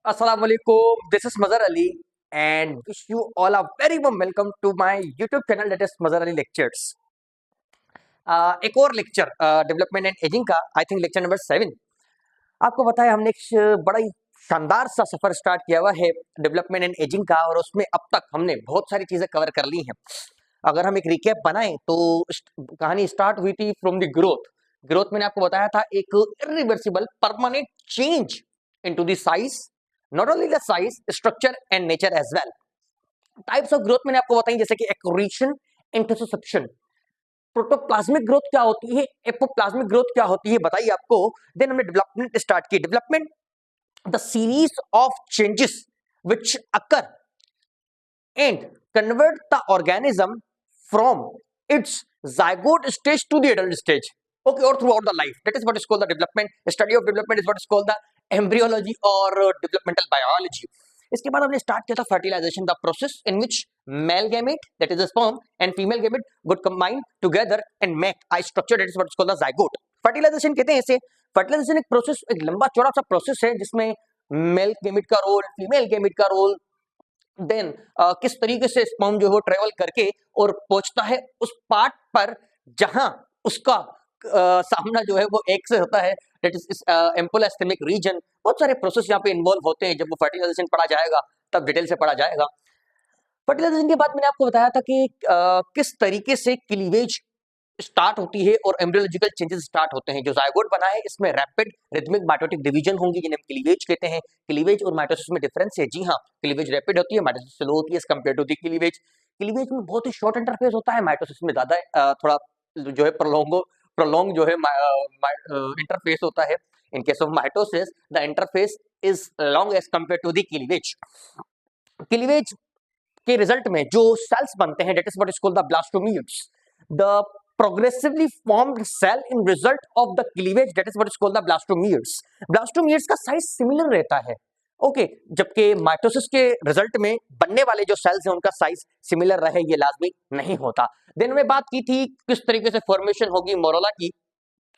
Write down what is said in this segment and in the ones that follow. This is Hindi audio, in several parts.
Assalamu alaikum. This is Mazhar Ali and wish you all a very warm welcome to my YouTube channel that is Mazhar Ali Lectures. एक और लेक्चर डेवलपमेंट एंड एजिंग का आई थिंक लेक्चर नंबर 7। आपको पता है हमने एक बड़ा ही शानदार सा सफर स्टार्ट किया हुआ है डेवलपमेंट एंड एजिंग का और उसमें अब तक हमने बहुत सारी चीजें कवर कर ली हैं। अगर हम एक रिकैप बनाएं तो कहानी स्टार्ट हुई थी फ्रॉम द ग्रोथ मैंने आपको बताया था एक irreversible permanent change into the size, not only the size, structure and nature as well. Types of growth मैंने आपको बताई जैसे कि एक्रीशन, इंटरसेप्शन। प्रोटोप्लाज्मिक ग्रोथ क्या होती है, एपोप्लाज्मिक ग्रोथ क्या होती है बताइए आपको। देन हमने डेवलपमेंट स्टार्ट की। Development the series of changes which occur and convert the organism from its zygote stage to the adult stage, okay, or throughout the life. That is what is called the development. Study of development is what is called the embryology or developmental biology. इसके बाद हमने स्टार्ट किया था fertilisation, the process in which male gamete that is sperm and female gamete would combine together and make a structure that is what is called the zygote. Fertilisation कहते हैं इसे। फर्टिलाइजेशन एक प्रोसेस, एक लंबा चौड़ा सा प्रोसेस है जिसमें मेल गैमेट का रोल, फीमेल गैमेट का रोल, देन किस तरीके से स्पर्म जो है वो ट्रेवल करके और पहुंचता है उस पार्ट पर जहां उसका सामना जो है वो एक से होता है, दैट इज एम्पोलास्टिमिक रीजन। बहुत सारे प्रोसेस यहाँ पे इन्वॉल्व होते हैं। जब वो फर्टिलाइजेशन पढ़ा जाएगा तब डिटेल से पढ़ा जाएगा। फर्टिलाइजेशन के बाद मैंने आपको बताया था कि किस तरीके से क्लीवेज स्टार्ट होती है और एम्ब्रियोलॉजिकल चेंजेस स्टार्ट होते हैं। जो जायगोट बना है इसमें रैपिड रिथमिक माइटोटिक डिवीजन होंगी जिन्हें हम क्लीवेज कहते हैं। क्लीवेज और माइटोसिस में डिफरेंस है। जी हाँ, क्लीवेज रैपिड होती है, माइटोसिस स्लो होती है as compare to the cleavage. Cleavage में बहुत ही शॉर्ट इंटरफेस होता है, माइटोसिस में ज्यादा थोड़ा जो है प्रोलॉन्ग जो है इंटरफेस होता है। In case of mitosis the interface is long as compare to the cleavage. Cleavage के रिजल्ट में जो सेल्स बनते हैं that is what is called the blastomeres. The progressively formed cell in result of the cleavage that is what is called the blastomeres. blastomeres का साइज सिमिलर रहता है, ओके, जबकि माइटोसिस के रिजल्ट में बनने वाले जो सेल्स हैं उनका साइज सिमिलर रहे ये लाजमी नहीं होता। देन में बात की थी किस तरीके से फॉर्मेशन होगी मोरोला की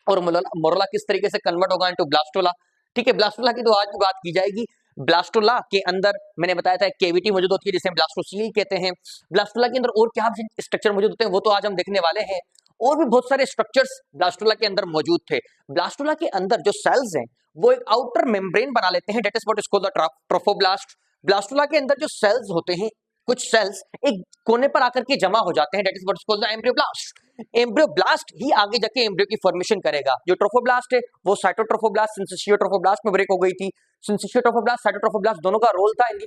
और मोरोला किस तरीके से कन्वर्ट होगा इनटू ब्लास्टोला। ठीक है, ब्लास्टोला की तो आज भी बात की जाएगी। ब्लास्टोला के अंदर मैंने बताया था केविटी मौजूद होती है जिसे ब्लास्टोसील कहते हैं। ब्लास्टोला के अंदर और क्या स्ट्रक्चर मौजूद होते हैं वो तो आज हम देखने वाले हैं। और भी बहुत सारे स्ट्रक्चर्स ब्लास्टोला के अंदर मौजूद थे। ब्लास्टोला के अंदर जो सेल्स हैं वो एक आउटर मेम्ब्रेन बना लेते हैं that is what is called the trophoblast. Blastula के अंदर जो सेल्स होते हैं कुछ सेल्स एक कोने पर आकर के जमा हो जाते हैं that is what is called the embryoblast. Embryoblast ही आगे जाके एम्ब्रियो की फॉर्मेशन करेगा। जो ट्रोफोब्लास्ट है वो साइटोट्रोफोब्लास्ट सिंसिशियोट्रोफोब्लास्ट में ब्रेक हो गई थी। सिंसिशियोट्रोफोब्लास्ट साइटोट्रोफोब्लास्ट दोनों का रोल था in the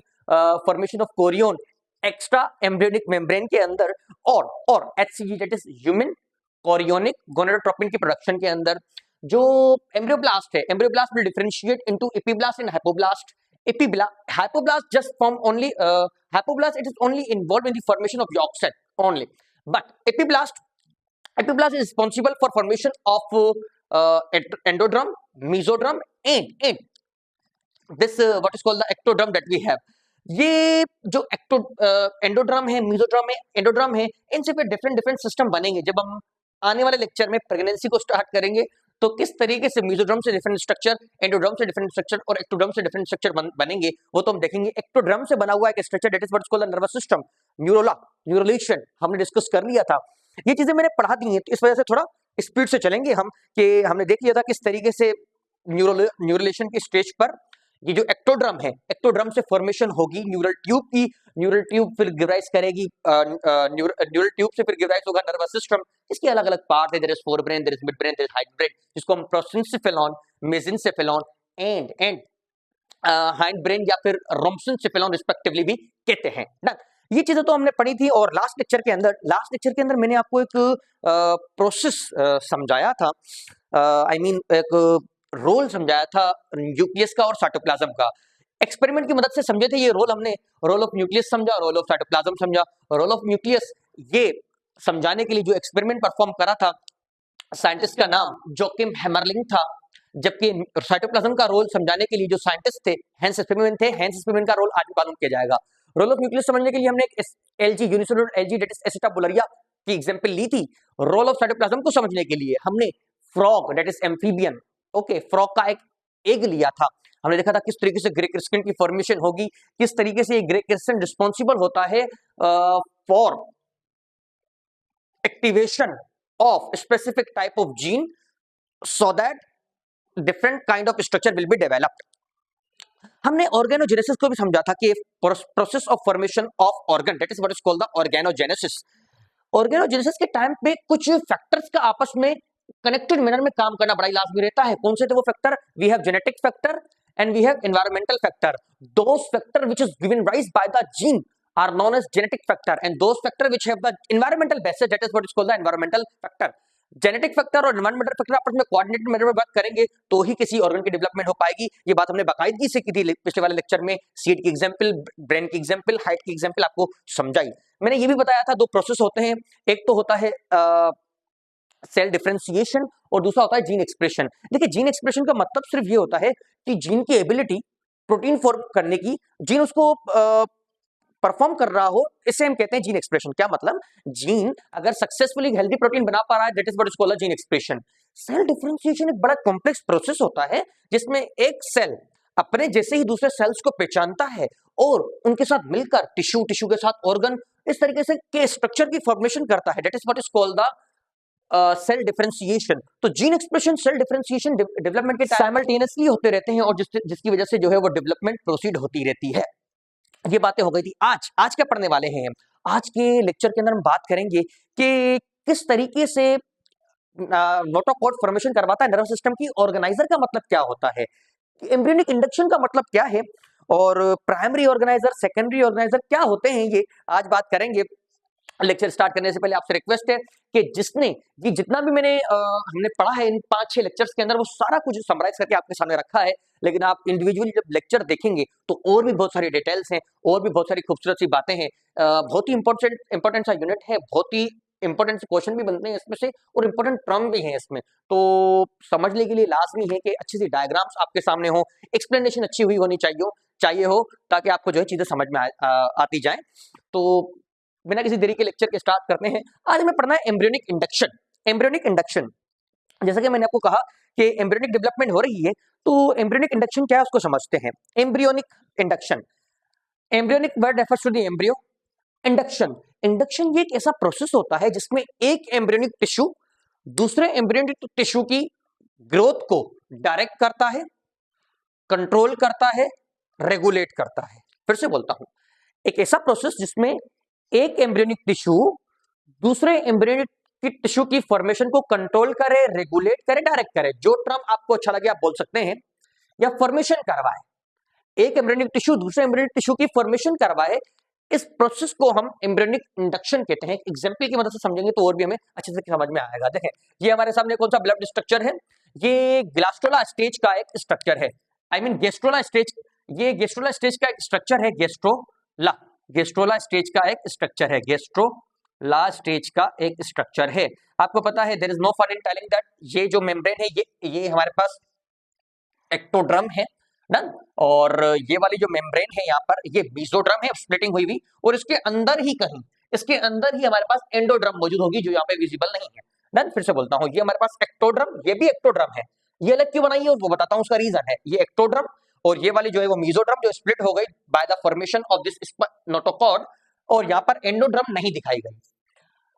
formation of chorion extra embryonic membrane के अंदर और HCG that is human chorionic gonadotropin की प्रोडक्शन के अंदर। जो एम्ब्रियोब्लास्ट है, embryoblast will differentiate into epiblast and hypoblast. Hypoblast just form only hypoblast, it is only involved in the formation of yolk cell only, but epiblast is responsible for formation of endodrome, mesodrome and this what is called the ectoderm that we have. ये जो एंडोड्रम है, मेसोड्रम है, एंडोड्रम है, इनसे फिर डिफरेंट सिस्टम बनेंगे। जब हम आने वाले लेक्चर में प्रेगनेंसी को स्टार्ट करेंगे तो किस तरीके से मेसोड्रम से डिफरेंट स्ट्रक्चर, एंडोड्रम से डिफरेंट स्ट्रक्चर और एक्टोड्रम से डिफरेंट स्ट्रक्चर बनेंगे वो तो हम देखेंगे। एक्टोड्रम से बना हुआ एक structure that is what is called the nervous system, neurulation हमने डिस्कस कर लिया था। ये चीजें मैंने पढ़ा दी हैं तो इस वजह से थोड़ा स्पीड से चलेंगे हम कि हमने देख लिया था किस तरीके से न्यूरोलेशन की स्टेज पर ये जो एक्टोड्रम है, एक्टोड्रम से फॉर्मेशन होगी न्यूरल ट्यूब की। न्यूरल ट्यूब फिर गिवराइज करेगी, न्यूरल ट्यूब से फिर गिवराइज होगा नर्वस सिस्टम। इसके अलग अलग पार्ट है, there is forebrain, there is midbrain, there is hind brain, जिसको हम prosencephalon, mesencephalon and hind brain या फिर रोम्सेंसेफेलॉन रिस्पेक्टिवली भी कहते हैं ना। ये चीजें तो हमने पढ़ी थी। और लास्ट लेक्चर के अंदर मैंने आपको एक प्रोसेस समझाया था, आई मीन एक रोल समझाया था न्यूक्लियस का और साइटोप्लाज्म का। एक्सपेरिमेंट की मदद से समझे थे ये रोल हमने। रोल ऑफ न्यूक्लियस समझा, रोल ऑफ साइटोप्लाज्म समझा। रोल ऑफ न्यूक्लियस ये समझाने के लिए जो एक्सपेरिमेंट परफॉर्म करा था साइंटिस्ट का नाम जोकिम हैमरलिंग था, जबकि साइटोप्लाज्म का रोल समझाने के लिए जो साइंटिस्ट थे हैंस स्पीरमैन थे। हैंस स्पीरमैन का रोल आज भी मालूम किया जाएगा। रोल ऑफ न्यूक्लियस समझने के लिए हमने एक algae unicellular algae that is Acetabularia की एग्जांपल ली थी। रोल ऑफ साइटोप्लाज्म को समझने के लिए हमने frog that is amphibian, okay, frog का एक एग लिया था। हमने देखा था किस तरीके से ग्रे क्रिस्टल की फॉर्मेशन होगी, किस तरीके से ये ग्रे क्रिस्टल रिस्पॉन्सिबल होता है for activation of specific type of gene so that different kind of structure will be developed. हमने ऑर्गेनोजेनेसिस को भी समझा था कि process of formation of organ, that is what is called the organogenesis. Organogenesis के टाइम पे कुछ फैक्टर्स का आपस में कनेक्टेड मैनर में काम करना बड़ा लाजमी रहता है। कौन से थे वो factor? We have genetic factor and we have environmental factor. Those factor which is given rise by the gene are known as genetic factor and those factor which have the environmental basis, that is what is called the environmental factor। Genetic factor और एनवायरमेंटल फैक्टर आपस में कोऑर्डिनेटेड मैनर में बात करेंगे तो ही किसी ऑर्गन की डेवलपमेंट हो पाएगी। ये बात हमने बाकायदगी से की थी पिछले वाले लेक्चर में, सीड की एग्जांपल, ब्रेन की एग्जांपल, हाइट की एग्जांपल आपको समझाई। मैंने ये भी बताया था दो प्रोसेस होते हैं, एक तो होता है सेल डिफरेंशिएशन और दूसरा होता है जीन एक्सप्रेशन। देखिए जीन एक्सप्रेशन का मतलब सिर्फ ये होता है कि जीन की एबिलिटी प्रोटीन फॉर्म करने की, जीन उसको परफॉर्म कर रहा हो, इसे हम कहते हैं जीन एक्सप्रेशन। क्या मतलब? जीन अगर सक्सेसफुली हेल्दी प्रोटीन बना पा रहा है, that is what is called gene expression. Cell differentiation एक बड़ा कॉम्प्लेक्स प्रोसेस होता है जिसमें एक सेल अपने जैसे ही दूसरे सेल्स को पहचानता है और उनके साथ मिलकर टिश्यू, टिश्यू के साथ ऑर्गन, इस तरीके से के स्ट्रक्चर की फॉर्मेशन करता है, that is what is called the cell differentiation. तो gene expression, cell differentiation development के साइमल्टेनियसली होते रहते हैं और जिसकी वजह से जो है वो डेवलपमेंट प्रोसीड होती रहती है। ये बातें हो गई थी। आज क्या पढ़ने वाले हैं? आज के लेक्चर के अंदर हम बात करेंगे कि किस तरीके से नोटोकॉर्ड फॉर्मेशन करवाता है नर्वस सिस्टम की, ऑर्गेनाइजर का मतलब क्या होता है, एम्ब्रियोनिक इंडक्शन का मतलब क्या है और प्राइमरी ऑर्गेनाइजर, सेकेंडरी ऑर्गेनाइजर क्या होते हैं, ये आज बात करेंगे। लेक्चर स्टार्ट करने से पहले आपसे रिक्वेस्ट है कि जितना भी हमने पढ़ा है इन 5-6 लेक्चर्स के अंदर वो सारा कुछ समराइज करके आपके सामने रखा है, लेकिन आप इंडिविजुअली जब लेक्चर देखेंगे तो और भी बहुत सारी डिटेल्स हैं और भी बहुत सारी खूबसूरत सी बातें हैं। बहुत ही इंपॉर्टेंट सा यूनिट है, बहुत ही इंपॉर्टेंट से क्वेश्चन भी बनते हैं इसमें से और इंपॉर्टेंट टर्म भी हैं इसमें, तो समझने के लिए लाजमी है कि अच्छी सी डायग्राम्स आपके सामने हो, एक्सप्लेनेशन अच्छी हुई होनी चाहिए हो ताकि आपको जो है चीजें समझ में आती जाए। तो बिना किसी देरी के लेक्चर के स्टार्ट करते हैं। आज हमें पढ़ना है एम्ब्रियोनिक इंडक्शन। एम्ब्रियोनिक इंडक्शन, जैसा कि मैंने आपको कहा कि एम्ब्रियोनिक डेवलपमेंट हो रही है, तो एम्ब्रियोनिक इंडक्शन क्या है उसको समझते हैं। Embryonic induction, embryonic word refers to the embryo. Induction ये एक ऐसा प्रोसेस होता है जिसमें एक एम्ब्रियोनिक टिश्यू दूसरे एम्ब्रियोनिक टिश्यू की ग्रोथ को डायरेक्ट करता है, कंट्रोल करता है, रेगुलेट करता है। फिर से बोलता हूं, एक ऐसा प्रोसेस जिसमें एक एम्ब्रियोनिक टिश्यू दूसरे एम्ब्रियोनिक की टिश्यू की फॉर्मेशन को कंट्रोल करे, रेगुलेट करे, डायरेक्ट करे। जो टर्म आपको अच्छा लगे आप बोल सकते हैं, या फॉर्मेशन करवाए, एक एम्ब्रियोनिक टिश्यू दूसरे एम्ब्रियोनिक टिश्यू की फॉर्मेशन करवाए, इस प्रोसेस को हम एम्ब्रियोनिक इंडक्शन कहते हैं। एग्जांपल की मदद से समझेंगे तो और भी हमें अच्छे से समझ में आएगा। देखें, ये हमारे सामने कौन सा ब्लड स्ट्रक्चर है, ये ग्लास्टोला स्टेज का एक स्ट्रक्चर है, आई मीन गेस्ट्रोला स्टेज। ये गेस्ट्रोला स्टेज का एक स्ट्रक्चर है, गेस्ट्रोला स्टेज का एक स्ट्रक्चर है, गेस्ट्रोला स्टेज का एक स्ट्रक्चर है। आपको पता है there is no fun in telling that ये जो मेम्ब्रेन है ये हमारे पास एक्टोड्रम है डन, और ये वाली जो मेम्ब्रेन है यहाँ पर ये मेसोड्रम है, स्प्लिटिंग हुई हुई, और इसके अंदर ही हमारे पास एंडोड्रम मौजूद होगी जो यहाँ पे विजिबल नहीं है। डन, फिर से बोलता हूँ, ये हमारे पास एक्टोड्रम, ये भी एक्टोड्रम है, ये अलग क्यों बनाई है वो बताता हूँ, उसका रीजन है। ये एक्टोड्रम और ये वाली जो है वो मेसोड्रम जो स्प्लिट हो गई by the formation of this notochord, और यहाँ पर एंडोड्रम नहीं दिखाई गई।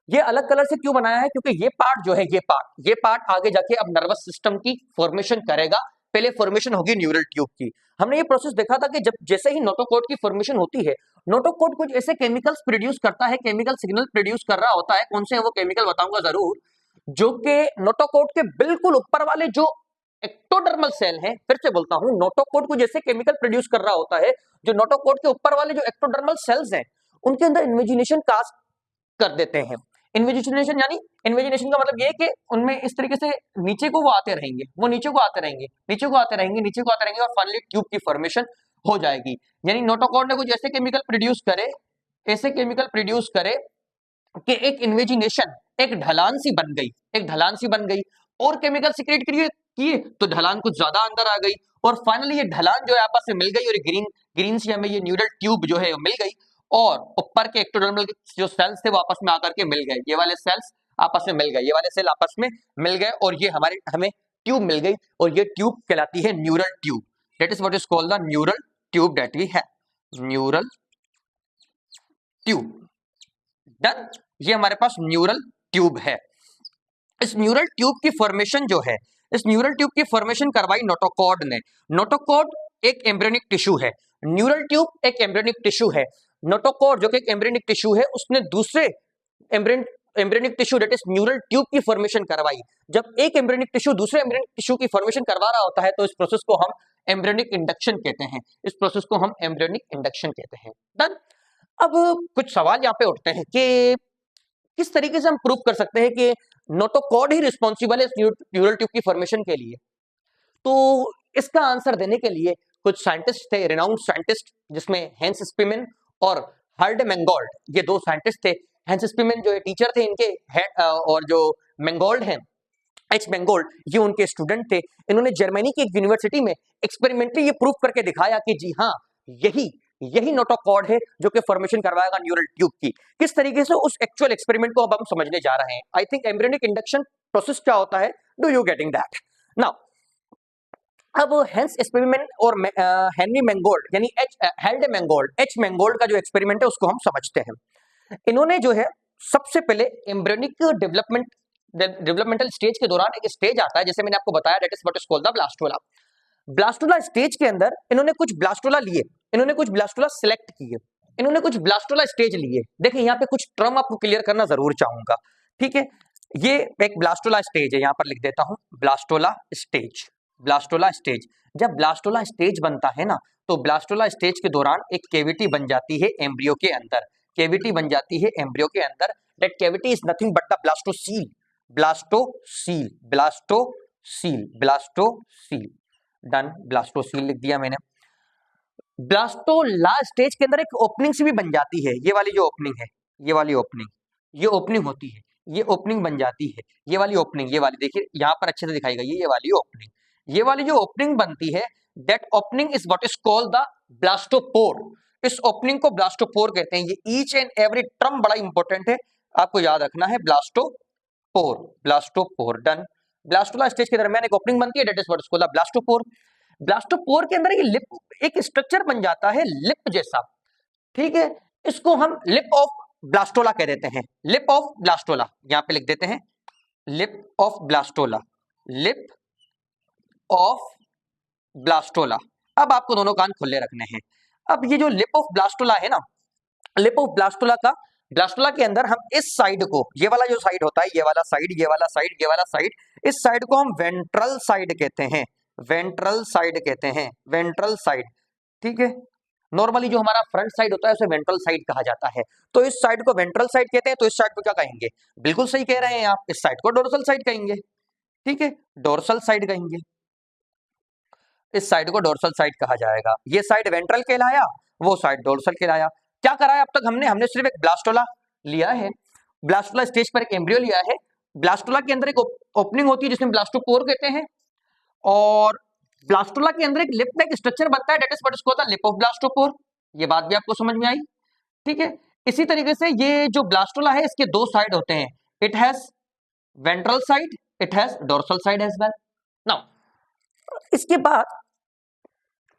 ये अलग कलर से क्यों बनाया है? क्योंकि ये पार्ट जो है, ये पार्ट आगे जाके अब नर्वस सिस्टम की फॉर्मेशन करेगा। पहले फॉर्मेशन होगी न्यूरल ट्यूब की। हमने ये प्रोसेस देखा था कि जब जैसे ही नोटोकॉर्ड की फॉर्मेशन होती है, नोटोकॉर्ड कुछ ऐसे केमिकल्स प्रोड्यूस करता है, केमिकल सिग्नल प्रोड्यूस कर रहा होता है। कौन से है वो केमिकल बताऊंगा जरूर, जो कि नोटोकॉर्ड के बिल्कुल ऊपर वाले जो एक्टोडर्मल सेल है, फिर से बोलता हूं, नोटोकॉर्ड को जैसे केमिकल प्रोड्यूस कर रहा होता है, जो नोटोकॉर्ड के ऊपर वाले जो एक्टोडर्मल सेल्स हैं उनके अंदर इन्वेजिनेशन कास्ट कर देते हैं। इन्वेजिनेशन का मतलब ये है कि उनमें इस तरीके से नीचे को वो आते रहेंगे, और फाइनली ट्यूब की फॉर्मेशन हो जाएगी। यानी नोटोकॉर्ड ने कुछ ऐसे केमिकल प्रोड्यूस करे कि एक इन्वेजिनेशन, एक ढलान सी बन गई, और केमिकल सीक्रेट किए तो ढलान कुछ ज्यादा अंदर आ गई, और फाइनली ये ढलान जो है आपस में मिल गई, और ग्रीन सी हमें ये न्यूरल ट्यूब जो है मिल गई, और ऊपर के एक्टोडर्मल जो सेल्स थे वो आपस में आकर के मिल गए, ये वाले सेल्स आपस में मिल गए, ये वाले सेल आपस में मिल गए, और ये हमें ट्यूब मिल गई, और ये ट्यूब कहलाती है neural tube. That is what is called the neural tube that we have. Neural tube. Done. ये हमारे पास न्यूरल ट्यूब है. इस न्यूरल ट्यूब की फॉर्मेशन जो है, इस न्यूरल ट्यूब की फॉर्मेशन करवाई नोटोकॉर्ड ने. नोटोकॉर्ड एक एम्ब्रियोनिक टिश्यू है, न्यूरल ट्यूब एक एम्ब्रियोनिक टिश्यू है. नोटोकॉर्ड जो कि एक एम्ब्रियोनिक टिश्यू है, उसने दूसरे embryonic tissue that is neural tube की फॉर्मेशन करवाई. जब एक एम्ब्रियोनिक टिश्यू दूसरे एम्ब्रियोनिक टिश्यू की फॉर्मेशन करवा रहा होता है तो इस प्रोसेस को हम एम्ब्रियोनिक इंडक्शन कहते हैं. इस प्रोसेस को हम एम्ब्रियोनिक इंडक्शन कहते हैं. डन. अब कुछ सवाल यहाँ पे उठते हैं कि किस तरीके से हम प्रूव कर सकते हैं कि नोटोकॉर्ड ही रिस्पॉन्सिबल है न्यूरल ट्यूब की फॉर्मेशन के लिए. तो इसका आंसर देने के लिए कुछ साइंटिस्ट थे, रिनाउंड साइंटिस्ट, जिसमें हेंस स्पीमैन और हर्ड मैंगोल्ड, ये दो साइंटिस्ट थे. हेंस स्पीमैन जो टीचर थे इनके और जो मैंगोल्ड हैं, एच मैंगोल्ड, ये उनके स्टूडेंट थे. इन्होंने जर्मनी की एक यूनिवर्सिटी में एक्सपेरिमेंटली ये प्रूव करके दिखाया कि जी हाँ, यही नोटोकॉर्ड है जो कि फॉर्मेशन करवाएगा न्यूरल ट्यूब की. किस तरीके से, उस एक्चुअल एक्सपेरिमेंट को अब हम समझने जा रहे हैं. I think embryonic induction process क्या होता है, do you getting that now. अब हेंस स्पीमैन और हेनरी मैंगोल्ड यानी एच मैंगोल्ड का जो एक्सपेरिमेंट है उसको हम समझते हैं. इन्होंने जो है सबसे पहले एम्ब्रियोनिक डेवलपमेंटल स्टेज के दौरान एक स्टेज आता है, जैसे मैंने आपको बताया, that is what is called the blastula. Blastula stage के अंदर इन्होंने कुछ ब्लास्टोला लिए, इन्होंने कुछ ब्लास्टोला सिलेक्ट किए, इन्होंने कुछ ब्लास्टोला स्टेज लिए. देखिए यहाँ पे कुछ टर्म आपको क्लियर करना जरूर चाहूंगा. ठीक है, ये एक ब्लास्टोला स्टेज है, यहाँ पर लिख देता हूं ब्लास्टोला स्टेज. ब्लास्टोला स्टेज, जब ब्लास्टोला स्टेज बनता है ना, तो ब्लास्टोला स्टेज के दौरान एक कैविटी बन जाती है एम्ब्रियो के अंदर. कैविटी बन जाती है एम्ब्रियो के अंदर. That cavity is nothing but the blastocoel. Blastocoel, blastocoel, blastocoel. Done. Blastocoel लिख दिया मैंने. ब्लास्टोला स्टेज के अंदर एक ओपनिंग सी भी बन जाती है. ये वाली जो ओपनिंग है, ये वाली ओपनिंग, ये ओपनिंग होती है, ये ओपनिंग बन जाती है. ये वाली ओपनिंग, ये वाली देखिए यहाँ पर अच्छे से दिखाई गई है, ये वाली ओपनिंग. ये वाली जो ओपनिंग बनती है, that opening is what is called the blastopore. इस ओपनिंग को ब्लास्टोपोर कहते हैं. ये ईच एंड एवरी टर्म बड़ा इंपॉर्टेंट है, आपको याद रखना है. Blastopore, blastopore. Done. Blastula stage के दरमियान एक ओपनिंग बनती है, that is what is called the blastopore. Blastopore के अंदर एक स्ट्रक्चर बन जाता है लिप जैसा. ठीक है, इसको हम लिप ऑफ ब्लास्टोला कह देते हैं. लिप ऑफ ब्लास्टोला यहाँ पे लिख देते हैं, lip of blastula, lip of blastula. अब आपको दोनों कान खुले रखने हैं. अब ये जो लिप ऑफ ब्लास्टोला है ना, लिप ऑफ ब्लास्टोला के अंदर हम इस साइड को, ये वाला जो साइड होता है, ये वाला साइड, ये वाला साइड, ये वाला साइड, इस साइड को हम वेंट्रल साइड कहते हैं. वेंट्रल साइड कहते हैं, वेंट्रल साइड. ठीक है, नॉर्मली जो हमारा फ्रंट साइड होता है उसे वेंट्रल साइड कहा जाता है. तो इस साइड को वेंट्रल साइड कहते हैं. तो इस साइड को क्या कहेंगे, बिल्कुल सही कह रहे हैं आप, इस साइड को डोर्सल साइड कहेंगे. ठीक है, डोर्सल साइड कहेंगे. इस साइड को डोर्सल साइड कहा जाएगा. ये साइड वेंट्रल कहलाया, वो साइड डोर्सल कहलाया. क्या करा है अब तक हमने सिर्फ एक ब्लास्टोला लिया है. ब्लास्टोला स्टेज पर एक एम्ब्रियो लिया है. ब्लास्टोला के अंदर एक ओपनिंग होती है जिसमें ब्लास्टोपोर कहते हैं, और ब्लास्टोला के अंदर एक लिप का एक स्ट्रक्चर बनता है, that is what is called the lip of blastopore. ये बात भी आपको समझ में आई. ठीक है, इसी तरीके से ये जो ब्लास्टोला है, इसके दो साइड होते हैं. It has ventral side, it has dorsal side as well. Now इसके बाद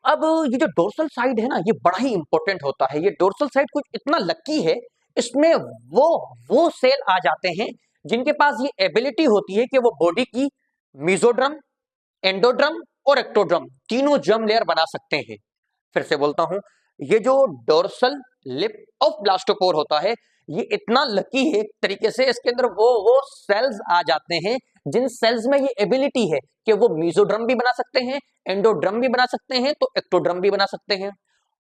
अब ये जो डोर्सल साइड है ना, ये बड़ा ही इंपॉर्टेंट होता है. ये डोर्सल साइड कुछ इतना लकी है, इसमें वो सेल आ जाते हैं जिनके पास ये एबिलिटी होती है कि वो बॉडी की मेसोड्रम, एंडोड्रम और एक्टोड्रम तीनों जर्म लेयर बना सकते हैं. फिर से बोलता हूं, ये जो डोर्सल लिप ऑफ ब्लास्टोपोर होता है, ये इतना लकी है एक तरीके से, इसके अंदर वो सेल्स आ जाते हैं जिन सेल्स में ये एबिलिटी है कि वो मेसोड्रम भी बना सकते हैं, एंडोड्रम भी बना सकते हैं, तो एक्टोड्रम भी बना सकते हैं.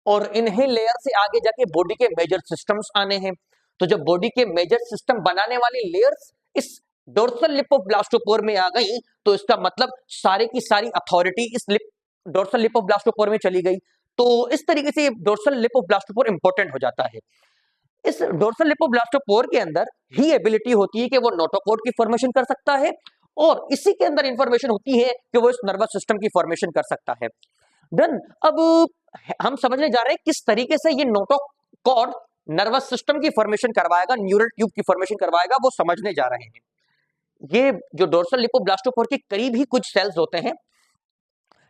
और इन्हीं लेयर से आगे जाके बॉडी के मेजर सिस्टम्स आने हैं. तो जब बॉडी के मेजर सिस्टम बनाने वाली लेयर्स इस डोर्सल लिप ऑफ ब्लास्टोपोर में आ गई, तो इसका मतलब सारे की सारी अथॉरिटी इस डोर्सल लिप ऑफ ब्लास्टोपोर में चली गई. तो इस तरीके से dorsal lip of blastopore important हो जाता है. इस डोर्सल लिप ऑफ ब्लास्टोपोर के अंदर ही एबिलिटी होती है कि वो नोटोकॉर्ड की फॉर्मेशन कर सकता है, और इसी के अंदर इंफॉर्मेशन होती है कि वो इस नर्वस सिस्टम की फॉर्मेशन कर सकता है. देन अब हम समझने जा रहे हैं किस तरीके से ये नोटोकॉर्ड नर्वस सिस्टम की फॉर्मेशन करवाएगा, न्यूरल ट्यूब की फॉर्मेशन करवाएगा, वो समझने जा रहे हैं. ये जो डोर्सल लिप ऑफ ब्लास्टोपोर के करीब ही कुछ सेल्स होते हैं,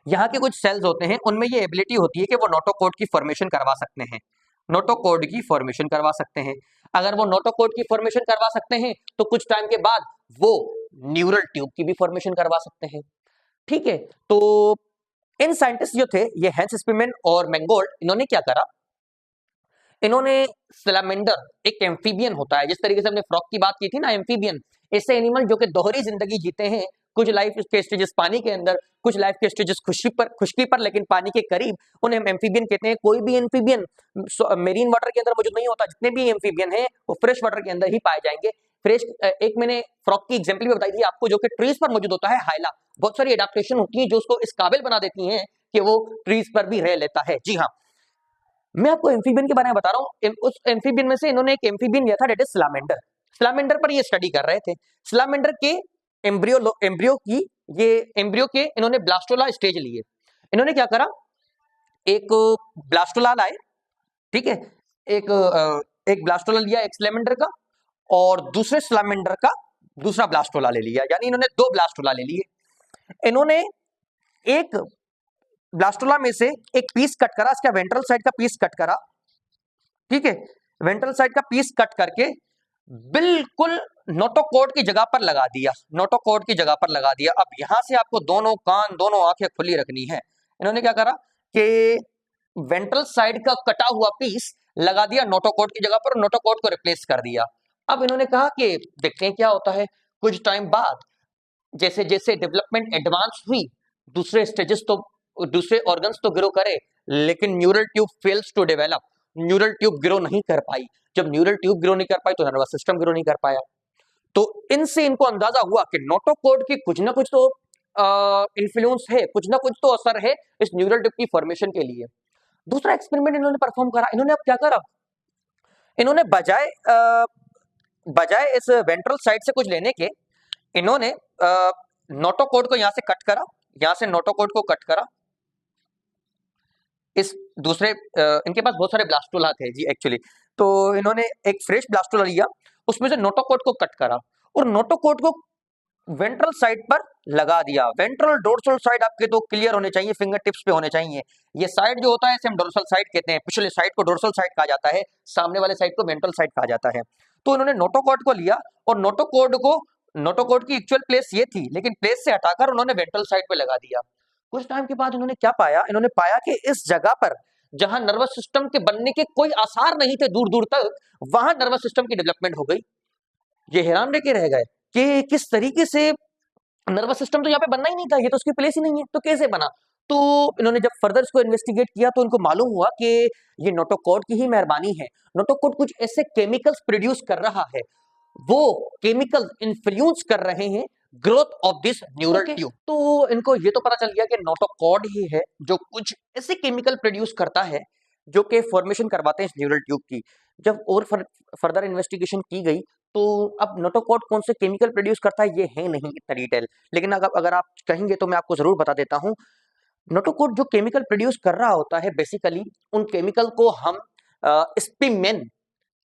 यहाँ के कुछ सेल्स होते हैं, उनमें ये एबिलिटी होती है कि वो नोटोकॉड की फॉर्मेशन करवा सकते हैं, नोटोकॉड की फॉर्मेशन करवा सकते हैं। अगर वो नोटोकॉड की फॉर्मेशन करवा सकते हैं तो कुछ टाइम के बाद वो न्यूरल ट्यूब की भी फॉर्मेशन करवा सकते हैं। ठीक है, तो इन साइंटिस्ट जो थे, ये हैंस स्पीमैन और मैंगोल्ड, इन्होंने क्या करा, इन्होंने सैलामेंडर, एक एम्फीबियन होता है, जिस तरीके से हमने फ्रॉग की बात की थी ना, एम्फीबियन, ऐसे एनिमल जो कि दोहरी जिंदगी जीते हैं, कुछ लाइफ के स्टेजेस पानी के अंदर, कुछ लाइफ के स्टेजेस खुशकी पर लेकिन पानी के करीब, उन्हें हम एम्फीबियन कहते हैं। कोई भी एम्फीबियन मेरीन वाटर के अंदर मौजूद नहीं होता, जितने भी एम्फीबियन हैं वो फ्रेश वाटर के अंदर ही पाए जाएंगे। फ्रेश, एक मैंने फ्रॉग की एग्जांपल भी बताई थी आपको, जो कि ट्रीज पर मौजूद होता है, हाइला। बहुत सारी एडेप्टेशन होती है जो उसको इस काबिल बना देती हैं कि वो ट्रीज पर भी रह लेता है। जी हाँ, मैं आपको एम्फीबियन के बारे में बता रहा हूँ। उस एम्फीबियन में से इन्होंने एक एम्फीबियन लिया था, डेट इज सलामेंडर। सलामेंडर पर ये स्टडी कर रहे थे। सलामेंडर के एम्ब्रियो के इन्होंने ब्लास्टोला स्टेज लिए। इन्होंने क्या करा, एक ब्लास्टोला लाए, ठीक है, एक ब्लास्टोला लिया एक सलामेंडर का, और दूसरे सलामेंडर का दूसरा ब्लास्टोला ले लिया, यानी इन्होंने दो ब्लास्टोला ले लिए। इन्होंने एक ब्लास्टोला में से एक पीस कट करा, इसका वेंट्रल साइड का पीस कट करा, ठीक है, वेंट्रल साइड का पीस कट करके बिल्कुल नोटोकॉड की जगह पर लगा दिया, नोटोकॉड की जगह पर लगा दिया। अब यहां से आपको दोनों कान, दोनों आंखें खुली रखनी है। इन्होंने क्या करा कि वेंट्रल साइड का कटा हुआ पीस लगा दिया नोटोकॉड की जगह पर, नोटोकॉड को रिप्लेस कर दिया। अब इन्होंने कहा कि देखते हैं क्या होता है। कुछ टाइम बाद जैसे जैसे डेवलपमेंट एडवांस हुई, दूसरे ऑर्गन्स तो ग्रो करे, लेकिन neural tube fails to develop, neural tube grow नहीं कर पाई। जब न्यूरल ट्यूब ग्रो नहीं कर पाई तो नर्वस सिस्टम ग्रो नहीं कर पाया। तो इनसे इनको अंदाजा हुआ कि नोटोकॉड की कुछ ना कुछ तो इन्फ्लुएंस है, कुछ ना कुछ तो असर है इस न्यूरल ट्यूब की फॉर्मेशन के लिए। दूसरा एक्सपेरिमेंट इन्होंने परफॉर्म करा। इन्होंने अब क्या करा, इन्होंने बजाय इस वेंट्रल साइड से कुछ लेने के, इन्होंने नोटोकॉड को यहां से कट करा, यहां से नोटोकॉड को कट करा। इस दूसरे इनके पास बहुत सारे ब्लास्टोला थे जी एक्चुअली, तो इन्होंने एक फ्रेश ब्लास्टोला लिया, उसमें से नोटोकॉड को कट करा और नोटोकॉड को वेंट्रल साइड पर लगा दिया। वेंट्रल डोर्सल साइड आपके तो क्लियर होने चाहिए, फिंगर टिप्स पे होने चाहिए। ये साइड जो होता है इसे हम डोर्सल साइड कहते हैं, पिछले साइड को डोर्सल साइड कहा जाता है, सामने वाले साइड को वेंट्रल साइड कहा जाता है। तो इन्होंने नोटोकॉड को लिया और नोटोकॉड की एक्चुअल प्लेस ये थी, लेकिन प्लेस से हटाकर उन्होंने वेंट्रल साइड पे लगा दिया। कुछ टाइम के बाद इन्होंने क्या पाया, इन्होंने पाया कि इस जगह पर जहां नर्वस सिस्टम के बनने के कोई आसार नहीं थे दूर दूर तक, वहां नर्वस सिस्टम की डेवलपमेंट हो गई। ये हैरान रह के रह गए कि किस तरीके से नर्वस सिस्टम तो यहाँ पे बनना ही नहीं था, ये तो उसकी प्लेस ही नहीं है, तो कैसे बना। तो इन्होंने जब फर्दर इसको इन्वेस्टिगेट किया तो इनको मालूम हुआ कि ये नोटोकॉड की ही मेहरबानी है। नोटोकॉड कुछ ऐसे केमिकल्स प्रोड्यूस कर रहा है, वो केमिकल इन्फ्लुएंस कर रहे हैं growth of this neural tube. तो इनको ये तो पता चल गया कि नोटोकॉड ही है जो कुछ ऐसे केमिकल प्रोड्यूस करता है जो कि फॉर्मेशन करवाते हैं इस न्यूरल ट्यूब की। जब और फर्दर इन्वेस्टिगेशन की गई तो अब नोटोकॉड कौन से केमिकल प्रोड्यूस करता है ये है नहीं इतना डिटेल, लेकिन अगर आप कहेंगे तो मैं आपको जरूर बता देता हूँ। नोटोकॉड जो केमिकल प्रोड्यूस कर रहा होता है, बेसिकली उन केमिकल को हम स्पीमेन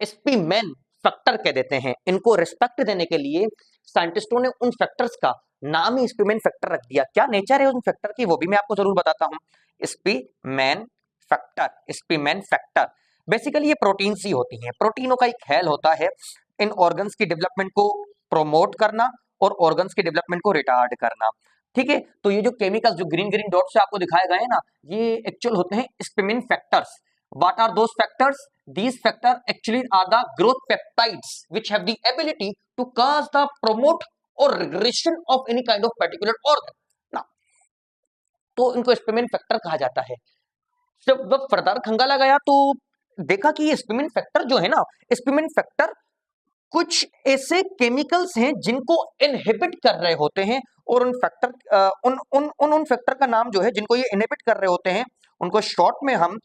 स्पीमेन फैक्टर कह देते हैं। इनको रिस्पेक्ट देने के लिए साइंटिस्टों ने उन फैक्टर्स का नाम ही स्पीमेन फैक्टर रख दिया। क्या नेचर है उन फैक्टर की वो भी मैं आपको जरूर बताता हूँ। स्पीमेन फैक्टर बेसिकली ये प्रोटीन्स ही होती हैं। प्रोटीनों का एक खेल होता है इन ऑर्गन्स की डेवलपमेंट को प्रमोट करना और ऑर्गन्स की डेवलपमेंट को रिटार्ड करना। ठीक है, तो ये जो केमिकल्स जो ग्रीन ग्रीन डॉट से आपको दिखाए गए हैं ना, ये एक्चुअल होते हैं स्पीमेन factors. What are those factors? These factors actually are the growth peptides which have the ability to cause the promote or regression of any kind of particular organ. Now, तो इनको स्पीमेन फैक्टर कहा जाता है। जब फर्दर खंगाला गया तो देखा कि ये स्पीमेन फैक्टर जो है ना, स्पीमेन फैक्टर कुछ ऐसे केमिकल्स हैं जिनको इनहिबिट कर रहे होते हैं, और उन फैक्टर का नाम जो है जिनको ये इनहिबिट कर रहे होते हैं उनको शॉर्ट में हम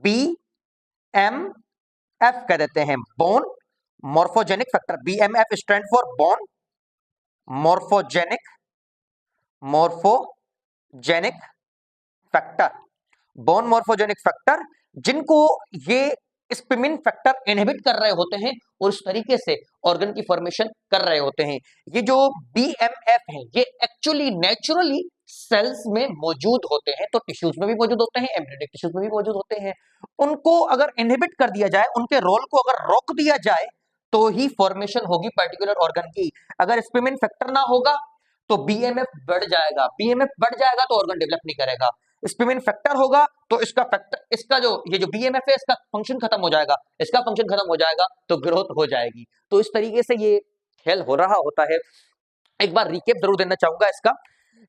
BMF कह देते हैं, bone morphogenic factor. BMF stand for bone morphogenic factor, bone morphogenic factor, जिनको ये स्पीमिन फैक्टर इनहिबिट कर रहे होते हैं और इस तरीके से ऑर्गन की फॉर्मेशन कर रहे होते हैं। ये जो BMF है ये एक्चुअली नेचुरली सेल्स में मौजूद होते हैं, तो टिश्यूज में भी मौजूद होते हैं, एम्ब्रियोनिक टिश्यूज में भी मौजूद होते हैं। उनको अगर इनहिबिट कर दिया जाए, उनके रोल को अगर रोक दिया जाए, तो ही फॉर्मेशन होगी पर्टिकुलर ऑर्गन की। अगर स्पिमिन फैक्टर ना होगा तो बीएमएफ बढ़ जाएगा, बीएमएफ बढ़ जाएगा तो ऑर्गन डेवलप नहीं करेगा। स्पिमिन फैक्टर होगा तो इसका फैक्टर, इसका जो ये जो बीएमएफ है, इसका फंक्शन खत्म हो जाएगा, इसका फंक्शन खत्म हो जाएगा तो ग्रोथ हो जाएगी। तो इस तरीके से ये खेल हो रहा होता है। एक बार रिकेप जरूर देना चाहूंगा इसका,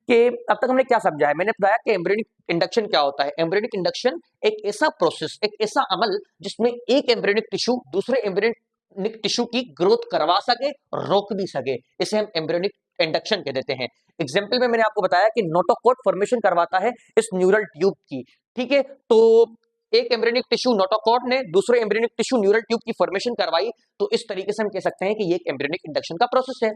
कि अब तक हमने क्या समझा है। मैंने बताया कि एम्ब्रियोनिक इंडक्शन क्या होता है। एम्ब्रियोनिक इंडक्शन एक ऐसा प्रोसेस, एक ऐसा अमल जिसमें एक एम्ब्रियोनिक टिश्यू दूसरे एम्ब्रियोनिक टिश्यू की ग्रोथ करवा सके, रोक भी सके, इसे हम एम्ब्रियोनिक इंडक्शन कह देते हैं। एग्जाम्पल में मैंने आपको बताया कि नोटोकॉट फॉर्मेशन करवाता है इस न्यूरल ट्यूब की, ठीक है। तो एक एम्ब्रियोनिक टिश्यू नोटोकॉट ने दूसरे एम्ब्रियोनिक टिश्यू न्यूरल ट्यूब की फॉर्मेशन करवाई, तो इस तरीके से हम कह सकते हैं कि ये एक एम्ब्रियोनिक इंडक्शन का प्रोसेस है।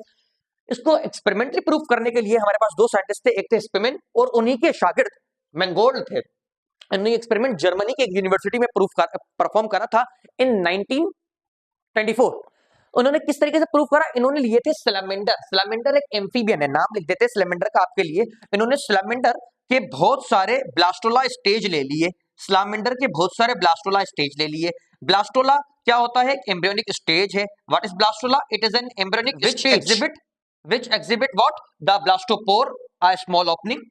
इसको एक्सपेरिमेंटली प्रूव करने के लिए हमारे पास दो साइंटिस्ट थे, एक थे स्पिमिन और उन्हीं के शागिर्द मैंगोल्ड थे। इन्होंने एक्सपेरिमेंट जर्मनी की एक यूनिवर्सिटी में परफॉर्म करा था इन 1924। उन्होंने किस तरीके से प्रूव करा? इन्होंने लिए थे सैलामेंडर। सैलामेंडर एक एम्फीबियन है, नाम लिख देते हैं सैलामेंडर का आपके लिए। इन्होंने सैलामेंडर के बहुत सारे ब्लास्टोला स्टेज ले लिए, सैलामेंडर के बहुत सारे ब्लास्टोला स्टेज ले लिए। ब्लास्टोला क्या होता है? एम्ब्रियोनिक स्टेज है। What is blastula? It is an embryonic stage which exhibit what? The blastopore, a small opening.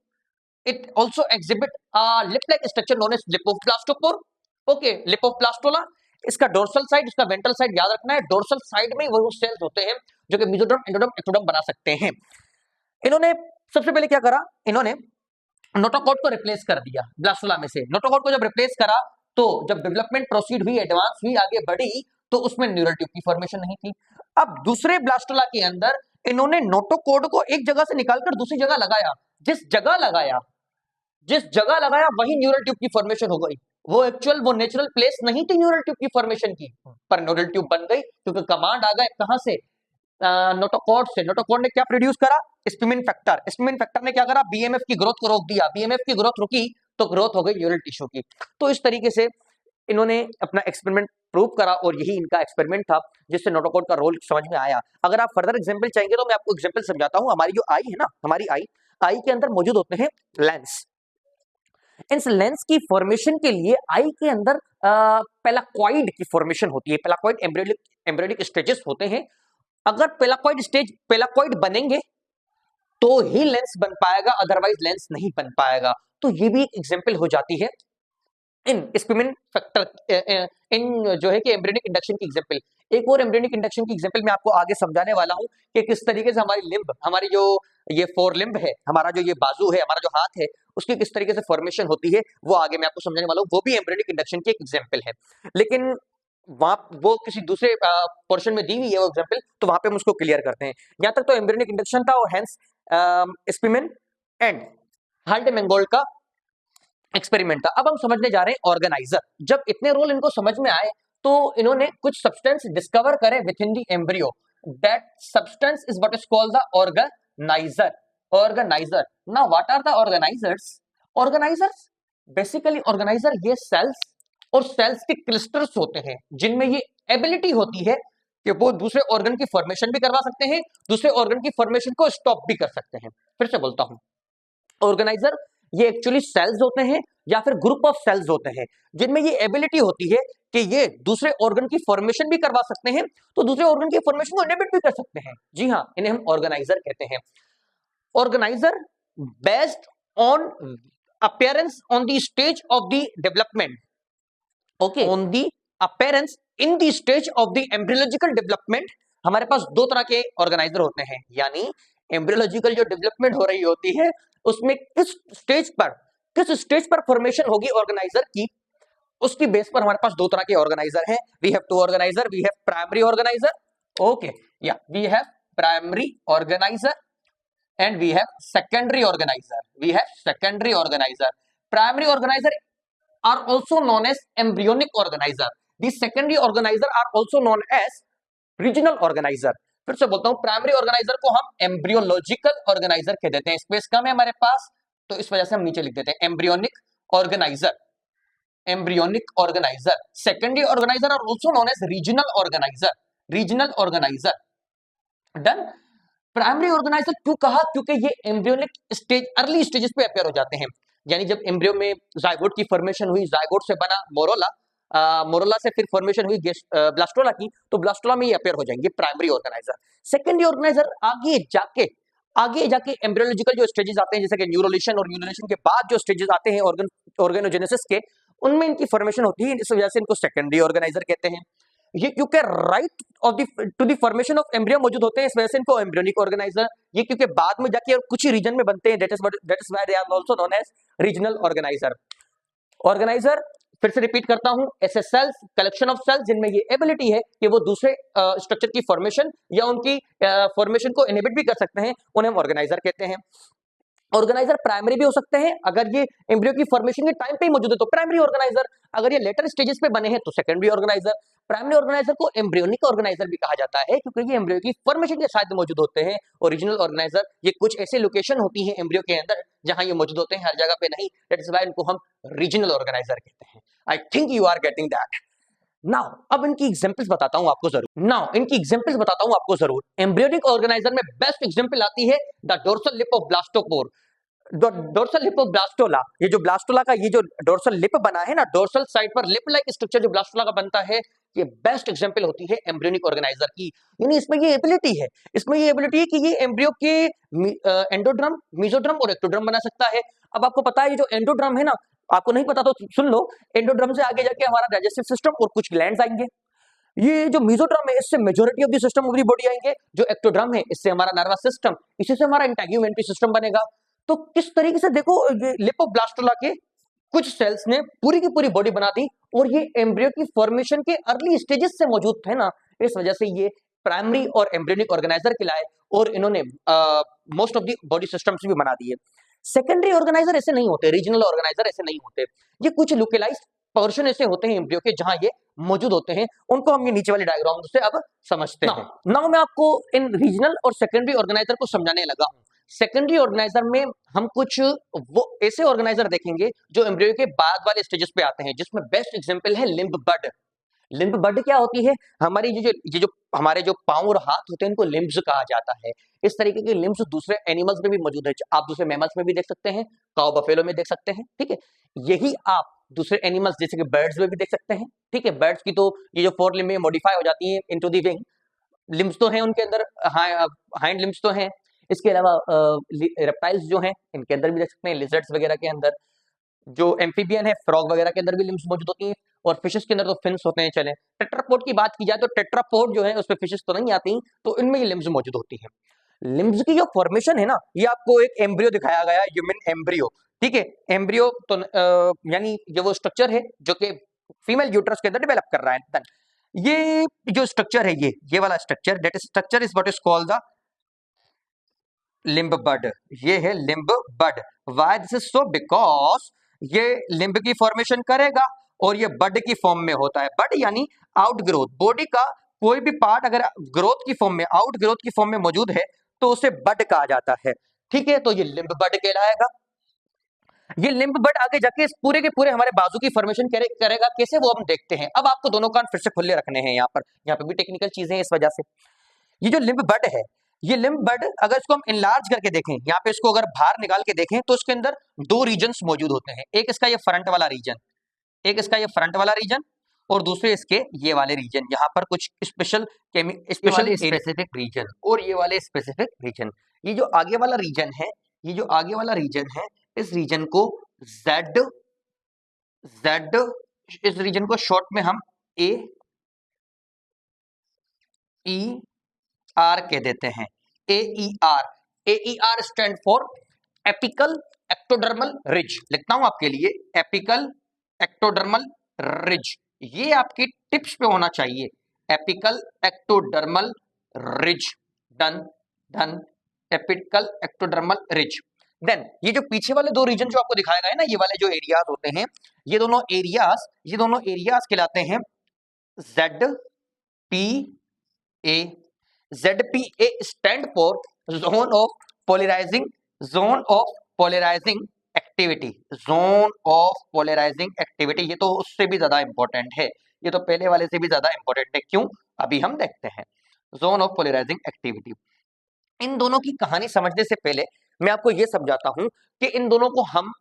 It also exhibit a lip-like structure known as lip of blastopore. Okay, lip of blastola. इसका डोर्सल साइड, इसका वेंट्रल साइड याद रखना है। डोर्सल साइड में वो सेल्स होते हैं जो कि मेसोडर्म, एंडोडर्म, एक्टोडर्म बना सकते हैं। इन्होंने सबसे पहले क्या करा? इन्होंने नोटोकॉट को रिप्लेस कर दिया ब्लास्टोला में से। नोटोकॉट को जब रिप्लेस करा तो जब डेवलपमेंट प्रोसीड हुई, एडवांस हुई, आगे बढ़ी, तो उसमें न्यूरल ट्यूब की फॉर्मेशन नहीं थी। अब दूसरे ब्लास्टोला के अंदर इन्होंने नोटोकॉट को एक जगह से निकालकर दूसरी जगह लगाया। जिस जगह लगाया वही न्यूरल ट्यूब की फॉर्मेशन हो गई। वो नेचुरल प्लेस नहीं थी न्यूरल ट्यूब की फॉर्मेशन की, पर न्यूरल ट्यूब बन गई क्योंकि कमांड आ गए कहां से? नोटोकॉट से। नोटोकॉट ने क्या प्रोड्यूस करा? स्पिमिन फैक्टर। स्पिमिन फैक्टर ने क्या करा? बीएमएफ की ग्रोथ को रोक दिया। बीएमएफ की ग्रोथ रुकी तो ग्रोथ हो गई न्यूरल टिश्यू की। तो इस तरीके से इन्होंने अपना एक्सपेरिमेंट प्रूव करा और यही इनका एक्सपेरिमेंट था जिससे नोटोकॉट का रोल समझ में आया। अगर आप फर्दर एग्जांपल चाहेंगे तो मैं आपको एग्जांपल समझाता हूं। हमारी जो आई है ना, हमारी आई के अंदर मौजूद होते हैं लेंस। इस लेंस की फॉर्मेशन के लिए आई के अंदर पेलाकॉइड की फॉर्मेशन होती है। पेलाकॉइड एम्ब्रियोनिक स्टेजेस होते हैं। अगर पेलाकॉइड बनेंगे तो ही लेंस बन पाएगा, अदरवाइज लेंस नहीं बन पाएगा। तो ये भी एक एग्जांपल हो जाती है इन स्पिमिन फैक्टर, इन जो है कि एम्ब्रियोनिक इंडक्शन की एग्जांपल। एक और एम्ब्रियोनिक इंडक्शन की एग्जांपल मैं आपको आगे समझाने वाला हूं कि किस तरीके से हमारी लिम्ब, हमारी जो ये फोर लिम्ब है, हमारा जो ये बाजू है, हमारा जो हाथ है, उसकी किस तरीके से फॉर्मेशन होती है, वो आगे मैं आपको समझाने वाला हूं। वो भी एम्ब्रियोनिक इंडक्शन की एक एग्जांपल है, लेकिन वहां वो किसी दूसरे पोर्शन में दी हुई है वो एग्जांपल, तो वहां पे हम उसको क्लियर करते हैं। यहां तक तो एम्ब्रियोनिक इंडक्शन था और हेंस स्पिमिन एंड हाल्ट-मैंगोल्ड का एक्सपेरिमेंट था। अब हम समझने जा रहे हैं ऑर्गेनाइजर। जब इतने रोल इनको समझ में आए तो इन्होंने कुछ सब्सटेंस डिस्कवर करे within the embryo. That substance is what is called the organiser. Organiser. Now what are the organisers? Organisers basically, organiser ये सेल्स और सेल्स के क्लस्टर्स होते हैं जिनमें ये एबिलिटी होती है कि वो दूसरे ऑर्गन की फॉर्मेशन भी करवा सकते हैं, दूसरे ऑर्गन की फॉर्मेशन को स्टॉप भी कर सकते हैं। फिर से बोलता हूं, ऑर्गेनाइजर ये एक्चुअली सेल्स होते हैं या फिर ग्रुप ऑफ सेल्स होते हैं जिनमें ये एबिलिटी होती है कि ये दूसरे ऑर्गन की फॉर्मेशन भी करवा सकते हैं, तो दूसरे ऑर्गन की फॉर्मेशन को इनहिबिट भी कर सकते हैं। जी हाँ, इन्हें हम ऑर्गेनाइजर कहते हैं। Organiser based on appearance on the stage of the development, okay, on the appearance in the stage of the embryological development. हमारे पास दो तरह के ऑर्गेनाइजर होते हैं, यानी एम्ब्रियोलॉजिकल जो डेवलपमेंट हो रही होती है उसमें किस स्टेज पर फॉर्मेशन होगी ऑर्गेनाइजर की, उसकी बेस पर हमारे पास दो तरह के ऑर्गेनाइजर हैं। We have two organiser, we have primary organiser, okay, या we have primary organiser and we have secondary organiser. We have secondary organiser. Primary organiser are also known as embryonic organiser. The secondary organiser are also known as regional organiser. फिर से बोलता हूं, प्राइमरी ऑर्गेनाइजर को हम एम्ब्रियोलॉजिकल ऑर्गेनाइजर कह देते हैं। स्पेस कम है हमारे पास तो इस वजह से हम नीचे लिख देते हैं embryonic organiser. Embryonic organiser. Secondary organiser are also known as regional organiser. Regional organiser. Done. Primary organiser क्यों कहा? क्योंकि ये एम्ब्रियोनिक स्टेज, अर्ली स्टेजेस पे अपेयर हो जाते हैं। यानी जब एम्ब्रियो में जाइगोट की फॉर्मेशन हुई, जाइगोट से बना मोरोला, मोरोला से फिर फॉर्मेशन हुई ब्लास्टोला की, तो ब्लास्टोला में ये अपेयर हो जाएंगे प्राइमरी ऑर्गेनाइजर। सेकेंडरी ऑर्गेनाइजर आगे जाके एम्ब्रियोलॉजिकल जो स्टेजेस आते हैं, जैसे कि न्यूरोलेशन, और न्यूरोलेशन के बाद जो स्टेजेस आते हैं ऑर्गेनोजेनेसिस के, उनमें इनकी फॉर्मेशन होती है, इस वजह से इनको सेकेंडरी ऑर्गेनाइजर कहते हैं। ये क्योंकि right of the two the formation of embryo मौजूद होते हैं, इस वजह से इनको एम्ब्रियोनिक ऑर्गेनाइजर। ये क्योंकि बाद में जाके कुछ ही रीजन में बनते हैं, that is why they are also known as regional organiser. फिर से रिपीट करता हूं, ऐसे सेल्स, कलेक्शन ऑफ सेल्स जिनमें ये एबिलिटी है कि वो दूसरे स्ट्रक्चर की फॉर्मेशन या उनकी फॉर्मेशन को इनहिबिट भी कर सकते हैं, उन्हें हम ऑर्गेनाइजर कहते हैं। ऑर्गेनाइजर प्राइमरी भी हो सकते हैं, अगर ये एम्ब्रियो की फॉर्मेशन के टाइम पे ही मौजूद है तो प्राइमरी ऑर्गेनाइजर, अगर ये लेटर स्टेजेस पे बने हैं तो सेकेंडरी ऑर्गेनाइजर। प्राइमरी ऑर्गेनाइजर को एम्ब्रियोनिक ऑर्गेनाइजर भी कहा जाता है, क्योंकि ये एम्ब्रियो की फॉर्मेशन के साथ मौजूद होते हैं। ओरिजिनल ऑर्गेनाइजर, ये कुछ ऐसे लोकेशन होती है एम्ब्रियो के अंदर जहां ये मौजूद होते हैं, हर जगह पे नहीं, दैट इज व्हाई इनको हम रीजनल ऑर्गेनाइजर कहते हैं। I think you are getting that now. अब इनकी एग्जांपल्स बताता हूं आपको जरूर। एम्ब्रियोनिक ऑर्गेनाइजर में बेस्ट एग्जांपल आती है the dorsal lip of blastopore. Dorsal lip of blastula, ये जो ब्लास्टोला का ये जो डोर्सल लिप बना है ना, डोर्सल साइड पर लिप लाइक स्ट्रक्चर जो ब्लास्टोला का बनता है, ये बेस्ट एग्जांपल होती है एम्ब्रियोनिक ऑर्गेनाइजर की। यानी इसमें ये एबिलिटी है कि ये एम्ब्रियो के एंडोड्रम, मेसोड्रम और एक्टोड्रम बना सकता है। अब आपको पता है ये जो एंडोड्रम है ना, आपको नहीं पता तो सुन लो, एंडोड्रम से आगे जाके हमारा डाइजेस्टिव सिस्टम और कुछ ग्लैंड्स आएंगे। ये जो मेसोड्रम है, इससे majority of the system of the body आएंगे। जो एक्टोड्रम है, इससे हमारा नर्वस सिस्टम, इसी से हमारा इंटेग्युमेंट्री सिस्टम बनेगा। तो किस तरीके से देखो, ये लिपोब्लास्टोला के कुछ सेल्स ने पूरी की पूरी बॉडी बना दी, और ये एम्ब्रियो की फॉर्मेशन के अर्ली स्टेजेस से मौजूद थे ना, इस वजह से ये प्राइमरी और एम्ब्रियोनिक ऑर्गेनाइजर कहलाए, और इन्होंने most of the body systems भी बना दिए। सेकेंडरी ऑर्गेनाइजर ऐसे नहीं होते, रीजनल ऑर्गेनाइजर ऐसे नहीं होते, ये कुछ लोकलाइज्ड पोर्शन ऐसे होते हैं एम्ब्रियो के जहां ये मौजूद होते हैं, उनको हम ये नीचे वाली डायग्राम से अब समझते हैं। नाउ मैं आपको इन रीजनल और सेकेंडरी ऑर्गेनाइजर को समझाने लगा हूं। सेकेंडरी ऑर्गेनाइजर में हम कुछ वो ऐसे ऑर्गेनाइजर देखेंगे जो एम्ब्रियो के बाद वाले स्टेजेस पे आते हैं, जिसमें बेस्ट एग्जांपल है लिम्ब बड। लिम्ब बड क्या होती है? हमारी ये जो हमारे जो पांव और हाथ होते हैं, इनको लिम्ब्स कहा जाता है। इस तरीके के लिम्ब्स दूसरे एनिमल्स में भी मौजूद है, आप दूसरे मैमल्स में भी देख सकते हैं, काऊ बफेलो में देख सकते हैं, ठीक है। यही आप दूसरे एनिमल्स जैसे कि बर्ड्स में भी देख सकते हैं, ठीक है। बर्ड्स की तो ये जो फोर लिम्ब में मॉडिफाई हो जाती है इनटू द विंग, लिम्ब्स तो हैं उनके अंदर, हाइंड लिम्ब्स तो हैं। इसके अलावा रेप्टाइल्स जो हैं, इनके अंदर भी देख सकते हैं, लिजर्ड्स वगैरह के अंदर। जो एम्फीबियन है, फ्रॉग वगैरह के अंदर भी लिम्ब्स मौजूद होती हैं, और फिशेस के अंदर तो फिन्स होते हैं। चलें टेट्रापोड की बात की जाए तो टेट्रापोड जो है उसमें फिशेस तो नहीं आती, तो इनमें ये लिम्ब्स मौजूद होती हैं। लिम्ब्स की जो फॉर्मेशन है ना, ये आपको एक एम्ब्रियो दिखाया गया है, ह्यूमन एम्ब्रियो, ठीक है। एम्ब्रियो तो यानी ये वो स्ट्रक्चर है जो कि फीमेल यूट्रस के अंदर डेवलप कर रहा है। ये जो स्ट्रक्चर है, ये वाला structure, that structure is what is called the limb bud. ये है limb bud. Why this is so? Because ये लिम्ब की फॉर्मेशन करेगा और ये बड की फॉर्म में होता है। बड यानी आउट ग्रोथ, बॉडी का कोई भी पार्ट अगर ग्रोथ की फॉर्म में, आउट ग्रोथ की फॉर्म में मौजूद है तो उसे बड कहा जाता है, ठीक है। तो ये लिम्ब बड कहलाएगा। ये लिम्ब बड आगे जाके इस पूरे के पूरे हमारे बाजू की फॉर्मेशन करेगा, कैसे वो हम देखते हैं। अब आपको दोनों कान फिर से खुले रखने हैं, यहाँ पे भी टेक्निकल चीजें हैं इस वजह से। ये जो लिम्ब बड है, ये लिम्ब बड अगर इसको हम इनलार्ज करके देखें, यहाँ पे इसको अगर बाहर निकाल के देखें तो इसके अंदर दो रीजन्स मौजूद होते हैं। एक इसका ये फ्रंट वाला रीजन, और दूसरे इसके ये वाले रीजन। यहाँ पर कुछ स्पेशल स्पेसिफिक रीजन और ये वाले स्पेसिफिक रीजन। ये जो आगे वाला रीजन है, इस रीजन को जेड, इस रीजन को शॉर्ट में हम ए ई आर कह देते हैं। AER stand for apical ectodermal ridge. लिखता हूं आपके लिए, एपिकल एक्टोडर्मल रिज, ये आपकी टिप्स पे होना चाहिए। Apical ectodermal ridge, done apical ectodermal ridge. Then ये जो पीछे वाले दो रीजन जो आपको दिखाया गया है ना, ये वाले जो एरियाज होते हैं, ये दोनों एरियाज कहलाते हैं ZPA। ZPA stand for zone of polarising activity. ये तो उससे भी ज्यादा इंपॉर्टेंट है, ये तो पहले वाले से भी ज्यादा इंपॉर्टेंट है। क्यों? अभी हम देखते हैं। जोन ऑफ पोलराइजिंग एक्टिविटी, इन दोनों की कहानी समझने से पहले मैं आपको यह समझाता हूं कि इन दोनों को हम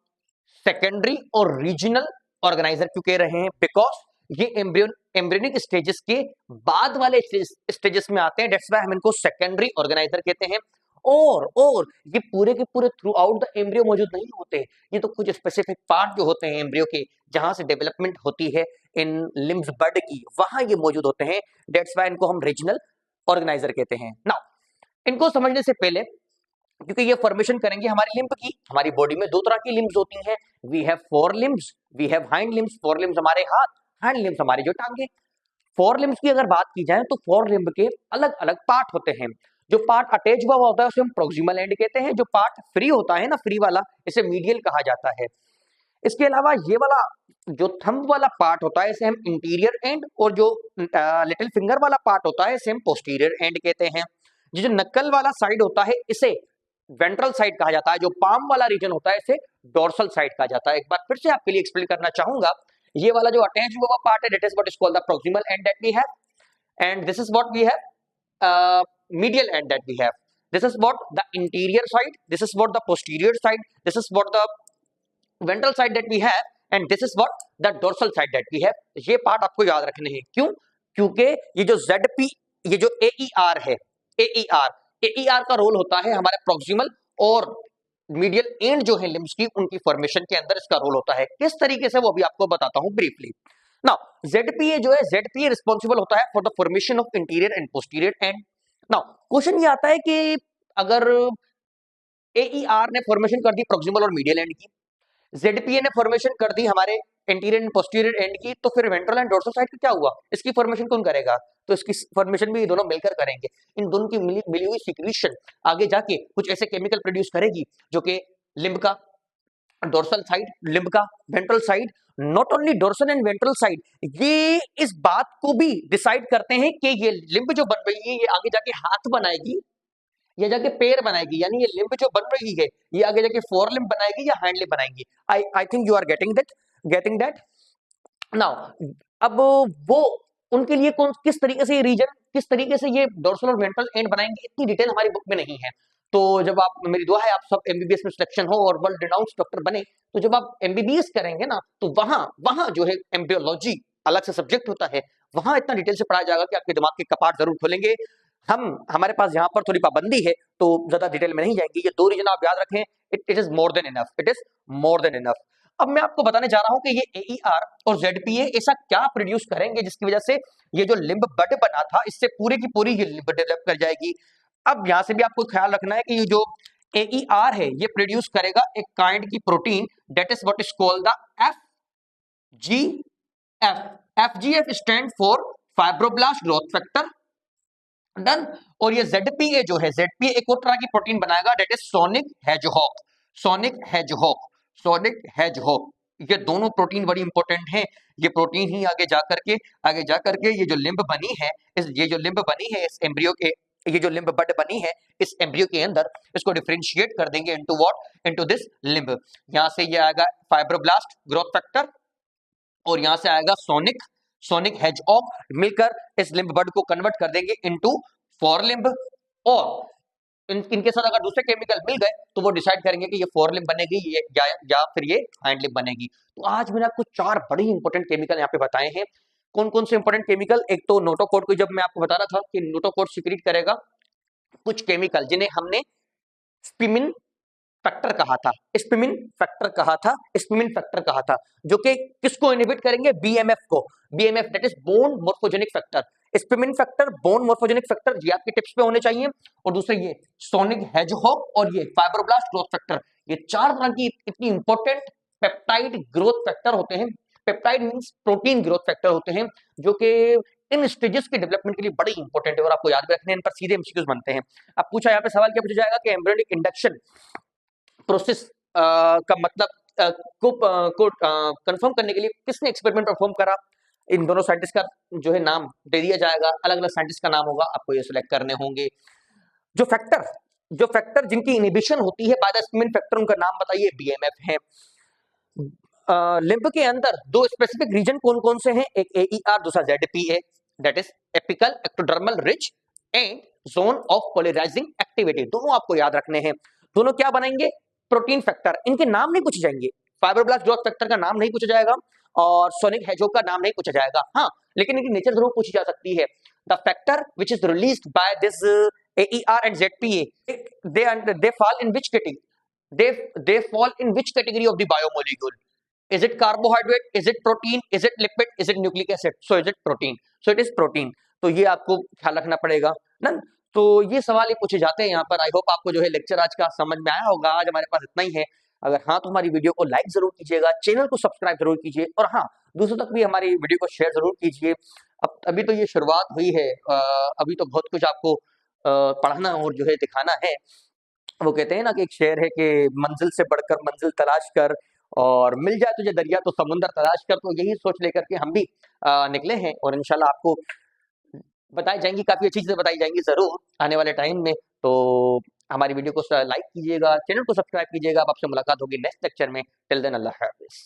सेकेंडरी और रीजनल ऑर्गेनाइजर क्यों कह रहे हैं, बिकॉज ये एम्ब्रियोनिक स्टेजेस के बाद वाले स्टेजेस में आते हैं, दैट्स व्हाई हम इनको सेकेंडरी ऑर्गेनाइजर कहते हैं। और ये पूरे के पूरे थ्रू आउट द एम्ब्रियो मौजूद नहीं होते, ये तो कुछ स्पेसिफिक पार्ट जो होते हैं एम्ब्रियो के, जहां से डेवलपमेंट होती है इन लिम्स बड की, वहां ये मौजूद होते हैं, दैट्स व्हाई इनको हम रीजनल ऑर्गेनाइजर कहते हैं। नाउ इनको समझने से पहले, क्योंकि ये फॉर्मेशन करेंगे हमारी लिम्ब की, हमारी बॉडी में दो तरह की लिम्स होती हैं, we have fore limbs, we have hind limbs, fore limbs हमारे हाथ, हैंड लिम्स हमारी जो टांगे। फोर लिम्स की अगर बात की जाए तो फोर लिम्ब के अलग अलग पार्ट होते हैं। जो पार्ट अटैच हुआ होता है उसे हम प्रोक्सिमल एंड कहते हैं, जो पार्ट फ्री होता है ना, फ्री वाला, इसे मीडियल कहा जाता है। इसके अलावा ये वाला जो थंब वाला पार्ट होता है इसे हम इंटीरियर एंड, और जो लिटिल फिंगर वाला पार्ट होता है इसे हम पोस्टीरियर एंड कहते हैं। ये जो नक्कल वाला साइड होता है इसे वेंट्रल साइड कहा जाता है, जो पाम वाला रीजन होता है इसे डोर्सल साइड कहा जाता है। एक बार फिर से आपके लिए एक्सप्लेन करना चाहूंगा, ये वाला जो अटैच हुआ पार्ट है, that is what is called the proximal end that we have, and this is what we have medial end that we have. This is what the interior side, this is what the posterior side, this is what the ventral side that we have, and this is what the dorsal side that we have. ये पार्ट आपको याद रखने हैं, क्यों? क्योंकि ये जो ZP, ये जो AER है, AER का रोल होता है हमारे प्रोक्सिमल और मीडियल एंड जो है लिम्स की, उनकी फॉर्मेशन के अंदर इसका रोल होता है। किस तरीके से वो भी आपको बताता हूं ब्रीफली। नाउ ZPA जो है, ZPA रिस्पॉन्सिबल होता है for the formation of interior and posterior and. Now question ये आता है कि अगर AER ने फॉर्मेशन कर दी प्रोक्सिमल और मीडियल एंड की, ZPA ने फॉर्मेशन कर दी हमारे इंटीरियर एंड पोस्टीरियर एंड की, तो फिर वेंट्रल एंड डोर्सल साइड का क्या हुआ? इसकी फॉर्मेशन कौन करेगा? तो इसकी फॉर्मेशन भी ये दोनों मिलकर करेंगे। इन दोनों की मिली हुई सिक्रीशन आगे जाके कुछ ऐसे केमिकल प्रोड्यूस करेगी जो कि लिम्ब का डोर्सल साइड, लिम्ब का ventral side, not only dorsal and ventral side, ये इस बात को भी डिसाइड करते हैं कि ये लिम्ब जो बन रही है ये आगे जाके हाथ बनाएगी या जाके पैर बनाएगी, यानी ये लिम्ब जो बन रही है ये आगे जाके फोर लिम्ब बनाएगी या हैंड लिम्ब बनाएगी। I think you are getting that now. अब वो उनके लिए कौन किस तरीके से ये रीजन, किस तरीके से ये डोर्सल और वेंट्रल एंड बनाएंगे, इतनी डिटेल हमारी बुक में नहीं है। तो जब आप, मेरी दुआ है आप सब एमबीबीएस में सिलेक्शन हो और वर्ल्ड रिनाउंड डॉक्टर बने, तो जब आप एमबीबीएस करेंगे ना, तो वहां जो है एम्ब्रियोलॉजी अलग से सब्जेक्ट होता है, वहां इतना डिटेल से पढ़ाया जाएगा कि आपके दिमाग के कपाट जरूर खोलेंगे। हमारे पास यहाँ पर थोड़ी पाबंदी है तो ज्यादा डिटेल में नहीं जाएंगे। ये दो रीजन आप याद रखें, it is more than enough, it is more than enough. अब मैं आपको बताने जा रहा हूं कि ये AER और ZPA ऐसा क्या प्रोड्यूस करेंगे जिसकी वजह से ये जो लिम्ब बड बना था इससे पूरे की पूरी ये लिम्ब डेवलप कर जाएगी। अब यहां से भी आपको ख्याल रखना है कि ये जो AER है ये प्रोड्यूस करेगा एक काइंड की protein, that is what is called the FGF। FGF stand for fibroblast growth factor, done. और ये ZPA जो है, ZPA एक और तरह की प्रोटीन बनाएगा, that is sonic hedgehog, sonic hedgehog, sonic hedgehog. ये दोनों प्रोटीन बड़ी इंपॉर्टेंट हैं। ये प्रोटीन ही आगे जाकर के ये जो लिम्ब बनी है, ये जो लिम्ब बनी है इस एम्ब्रियो के, ये जो लिम्ब बड बनी है इस एम्ब्रियो के अंदर, इसको डिफरेंशिएट कर देंगे into what, into this limb. यहां से ये आएगा फाइब्रोब्लास्ट ग्रोथ फैक्टर और यहां से आएगा सोनिक हेजहॉग, मिलकर इस लिम्ब बड को कन्वर्ट कर देंगे इनटू फोर लिम्ब। और इनके साथ अगर दूसरे केमिकल मिल गए तो वो डिसाइड करेंगे कि ये फोर लिम्ब बनेगी या फिर ये हाइंड लिम्ब बनेगी। तो आज मैंने आपको चार बड़ी इंपॉर्टेंट केमिकल यहाँ पे बताए हैं। कौन कौन से इंपॉर्टेंट केमिकल? एक तो नोटोकोड को जब मैं आपको बता रहा था कि नोटोकोड सीक्रेट करेगा कुछ केमिकल जिन्हें हमने स्पिमिन फैक्टर कहा था, स्पिमिन फैक्टर कहा था, जो कि किसको इनहिबिट करेंगे? BMF को, BMF that is bone morphogenic factor. Spemann factor, bone morphogenic factor, ये आपके टिप्स पे होने चाहिए। और दूसरे ये सोनिक हेजहॉग और ये फाइब्रोब्लास्ट ग्रोथ फैक्टर, ये चार तरह की इतनी इंपॉर्टेंट पेप्टाइड ग्रोथ फैक्टर होते हैं। Peptide means protein growth factor होते हैं जो कि इन स्टेजेस के डेवलपमेंट के लिए बड़ी इंपॉर्टेंट है और आपको याद भी रखने, इन पर सीधे एमसीक्यूज बनते हैं। अब पूछा यहाँ पे सवाल क्या पूछा जाएगा कि एम्ब्रियोनिक इंडक्शन प्रोसेस का मतलब को कंफर्म करने के लिए किसने एक्सपेरिमेंट परफॉर्म करा? इन दोनों साइंटिस्ट का जो है नाम दे दिया जाएगा, अलग अलग साइंटिस्ट का नाम होगा, आपको ये सिलेक्ट करने होंगे। जो फैक्टर जिनकी इनहिबिशन होती है बाय द स्पिमिन फैक्टर, उनका नाम बताइए, BMF है। लिम्ब के अंदर दो स्पेसिफिक रीजन कौन कौन से हैं? एक AER, दूसरा ZPA, that is apical ectodermal ridge, and zone of polarising activity, दोनों आपको याद रखने हैं। दोनों क्या बनाएंगे? Protein factor. इनके नाम नहीं पूछे जाएंगे, फाइब्रोब्लास्ट ग्रोथ फैक्टर का नाम नहीं पूछा जाएगा और सोनिक हेजोग का नाम नहीं पूछा जाएगा, हाँ लेकिन इनकी नेचर जरूर पूछी जा सकती है। The factor which is released by this AER and ZPA, they fall in which category? They fall in which category of the biomolecule? Is it carbohydrate? Is it protein? Is it lipid? Is it nucleic acid? So is it protein? So it is protein. तो ये आपको ख्याल रखना पड़ेगा ना। तो ये सवाल ही पूछे जाते हैं यहाँ पर। आई होप आपको जो है लेक्चर आज का समझ में आया होगा। आज हमारे पास इतना ही है। अगर हाँ तो हमारी वीडियो को लाइक जरूर कीजिएगा, चैनल को सब्सक्राइब जरूर कीजिए और हाँ दूसरों तक भी हमारी वीडियो को शेयर जरूर कीजिए। अब अभी तो ये शुरुआत हुई है, अभी तो बहुत कुछ आपको पढ़ना और जो है दिखाना है। वो कहते हैं ना कि एक शेर है कि मंजिल से बढ़कर मंजिल तलाश कर और मिल जाए तुझे दरिया तो समुंदर तलाश कर। तो यही सोच लेकर के हम भी निकले हैं और इंशाल्लाह आपको बताई जाएंगी, काफी अच्छी चीजें बताई जाएंगी जरूर आने वाले टाइम में। तो हमारी वीडियो को लाइक कीजिएगा, चैनल को सब्सक्राइब कीजिएगा। अब आपसे मुलाकात होगी नेक्स्ट लेक्चर में। टिल देन अल्लाह हाफिज।